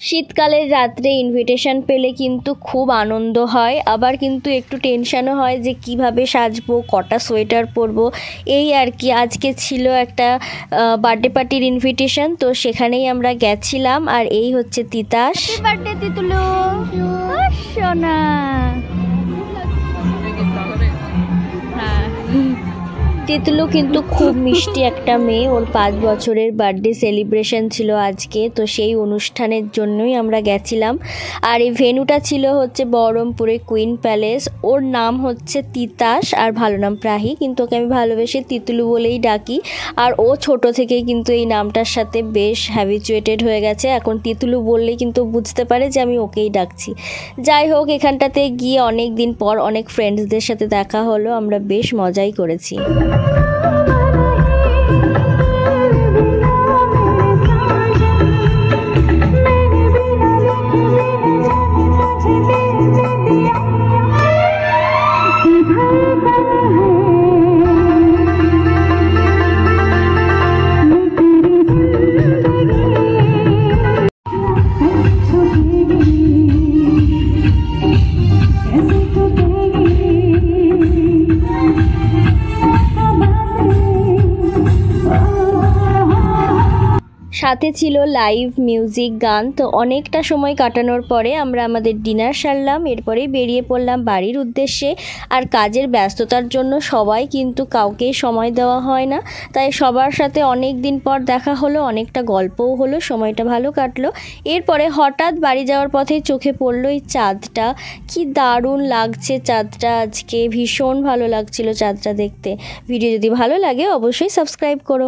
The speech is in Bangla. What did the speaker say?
শীতকালের রাত্রে ইনভিটেশন পেলে কিন্তু খুব আনন্দ হয়, আবার কিন্তু একটু টেনশনও হয় যে কিভাবে সাজবো, কটা সোয়েটার পরবো। এই আর কি, আজকে ছিল একটা বার্থডে পার্টির ইনভিটেশন, তো সেখানেই আমরা গেছিলাম। আর এই হচ্ছে তিতাস। হ্যাপি বার্থডে তিতুলু, সোনা। তিতুলু কিন্তু খুব মিষ্টি একটা মেয়ে। ওর 5 বছরের বার্থডে সেলিব্রেশন ছিল আজকে, তো সেই অনুষ্ঠানের জন্যই আমরা গেছিলাম। আর এই ভেন্যুটা ছিল হচ্ছে বহরমপুরে কুইন প্যালেস। ওর নাম হচ্ছে তিতাস আর ভালো নাম প্রাহি, কিন্তু ওকে আমি ভালোবেসে তিতুলু বলেই ডাকি। আর ও ছোট থেকেই কিন্তু এই নামটার সাথে বেশ হ্যাবিচুয়েটেড হয়ে গেছে। এখন তিতুলু বললেই কিন্তু বুঝতে পারে যে আমি ওকেই ডাকছি। যাই হোক, এখানটাতে গিয়ে অনেক দিন পর অনেক ফ্রেন্ডসদের সাথে দেখা হলো, আমরা বেশ মজাই করেছি। সাথে ছিল লাইভ মিউজিক, গান। তো অনেকটা সময় কাটানোর পরে আমরা আমাদের ডিনার সারলাম, এরপরেই বেরিয়ে পড়লাম বাড়ির উদ্দেশ্যে। আর কাজের ব্যস্ততার জন্য সবাই কিন্তু কাউকেই সময় দেওয়া হয় না, তাই সবার সাথে অনেক দিন পর দেখা হলো, অনেকটা গল্পও হলো, সময়টা ভালো কাটলো। এরপরে হঠাৎ বাড়ি যাওয়ার পথে চোখে পড়লো এই চাঁদটা। কি দারুণ লাগছে চাঁদটা আজকে, ভীষণ ভালো লাগছিল চাঁদটা দেখতে। ভিডিও যদি ভালো লাগে অবশ্যই সাবস্ক্রাইব করো।